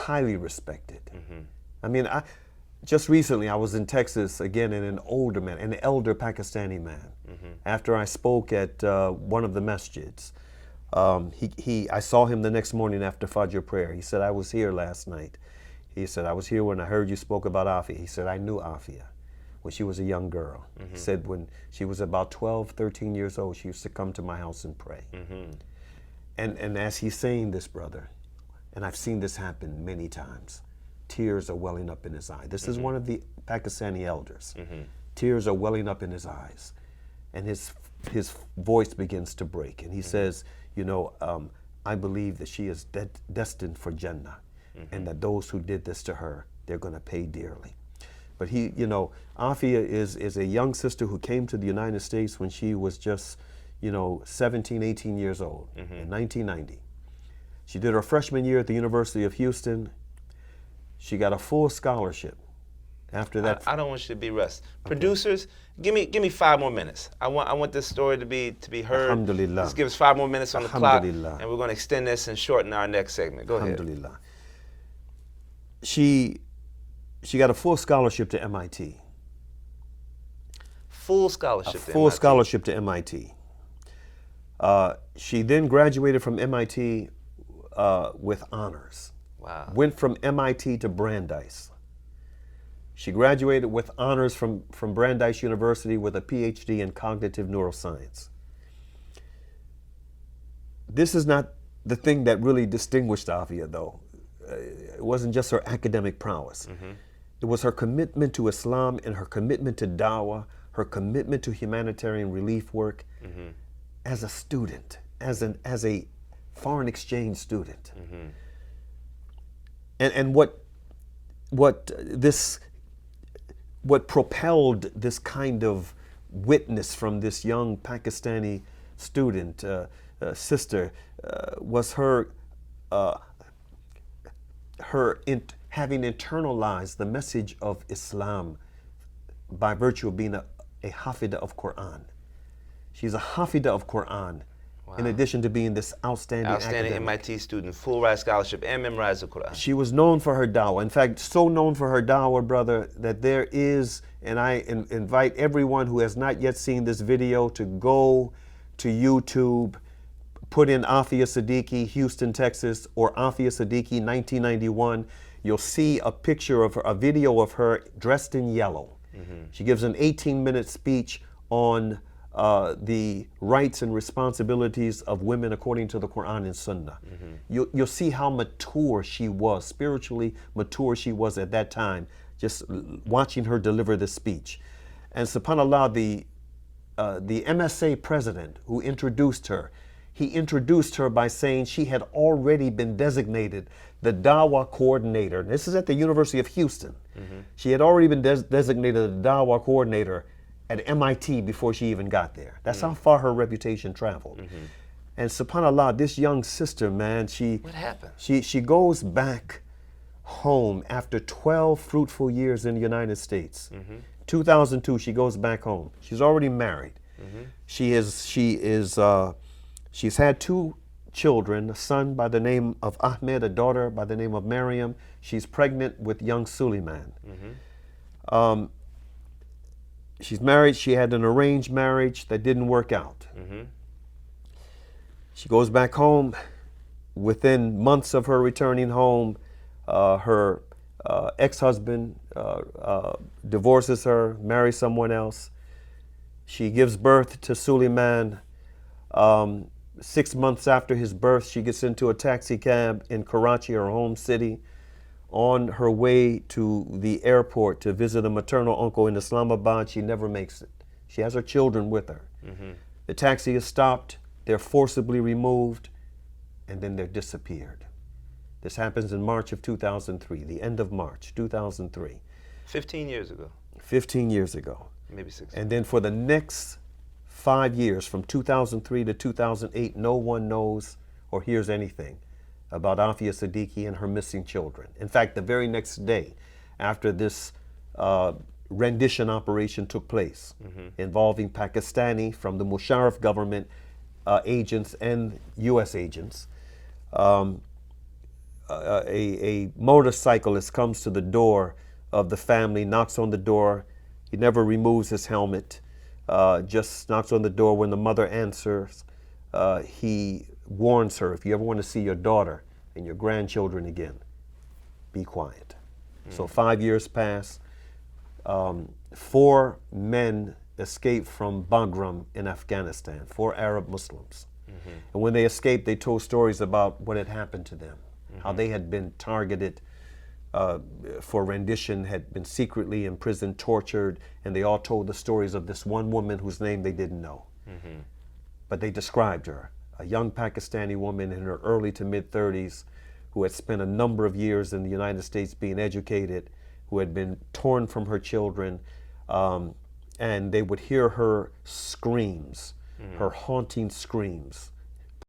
highly respected. I mean, just recently I was in Texas again, and an elder Pakistani man. After I spoke at one of the masjids, I saw him the next morning after Fajr prayer. He said, I was here last night. He said, I was here when I heard you spoke about Afia. He said, I knew Afia when she was a young girl. He said when she was about 12, 13 years old, she used to come to my house and pray. And as he's saying this, brother, and I've seen this happen many times, tears are welling up in his eye. This is one of the Pakistani elders. Tears are welling up in his eyes. And his voice begins to break. And he says, you know, I believe that she is destined for Jannah. And that those who did this to her, they're going to pay dearly. But he, you know, Afia is a young sister who came to the United States when she was just, you know, 17, 18 years old in 1990. She did her freshman year at the University of Houston. She got a full scholarship. After that, I don't want you to be rushed. Producers, give me 5 more minutes. I want this story to be heard. Alhamdulillah. Just give us 5 more minutes on the clock, and Alhamdulillah. we're going to extend this and shorten our next segment. Go ahead. Alhamdulillah. She got a full scholarship to MIT. Full scholarship to Full MIT. scholarship to MIT. She then graduated from MIT with honors. Wow. Went from MIT to Brandeis. She graduated with honors from Brandeis University with a PhD in cognitive neuroscience. This is not the thing that really distinguished Afia, though. It wasn't just her academic prowess. It was her commitment to Islam and her commitment to dawah, her commitment to humanitarian relief work as a student, as a foreign exchange student. And what propelled this kind of witness from this young Pakistani student, sister, was her having internalized the message of Islam by virtue of being a hafida of Quran. She's a hafida of Quran, in addition to being this outstanding academic. MIT student, full ride scholarship, and memorized the Quran. She was known for her dawah. In fact, so known for her dawah, brother, that there is, and I invite everyone who has not yet seen this video to go to YouTube, put in Afia Siddiqui, Houston, Texas, or Afia Siddiqui, 1991. You'll see a picture of her, a video of her dressed in yellow. She gives an 18-minute speech on the rights and responsibilities of women according to the Quran and Sunnah. You'll see how mature she was, spiritually mature she was at that time, just watching her deliver this speech. And subhanAllah, the MSA president who introduced her, he introduced her by saying she had already been designated the Dawah coordinator. This is at the University of Houston. She had already been designated the Dawah coordinator at MIT before she even got there. That's how far her reputation traveled. And subhanAllah, this young sister, man, What happened? she goes back home after 12 fruitful years in the United States. 2002, she goes back home. She's already married. She's had 2 children, a son by the name of Ahmed, a daughter by the name of Maryam. She's pregnant with young Suleiman. She's married. She had an arranged marriage that didn't work out. She goes back home. Within months of her returning home, her ex-husband divorces her, marries someone else. She gives birth to Suleiman. 6 months after his birth, she gets into a taxi cab in Karachi, her home city. On her way to the airport to visit a maternal uncle in Islamabad, she never makes it. She has her children with her. The taxi is stopped, they're forcibly removed, and then they're disappeared. This happens in March of 2003, the end of March 2003. 15 years ago. 15 years ago. Maybe 6. And then for the next 5 years, from 2003 to 2008, no one knows or hears anything about Afia Siddiqui and her missing children. In fact, the very next day, after this rendition operation took place, involving Pakistani from the Musharraf government agents and U.S. agents, a motorcyclist comes to the door of the family, knocks on the door. He never removes his helmet, just knocks on the door. When the mother answers, he warns her, if you ever want to see your daughter and your grandchildren again, be quiet. So 5 years pass. 4 men escaped from Bagram in Afghanistan, 4 Arab Muslims. And when they escaped, they told stories about what had happened to them, how they had been targeted for rendition, had been secretly imprisoned, tortured, and they all told the stories of this one woman whose name they didn't know. But they described her, a young Pakistani woman in her early to mid-30s who had spent a number of years in the United States being educated, who had been torn from her children, and they would hear her screams, her haunting screams,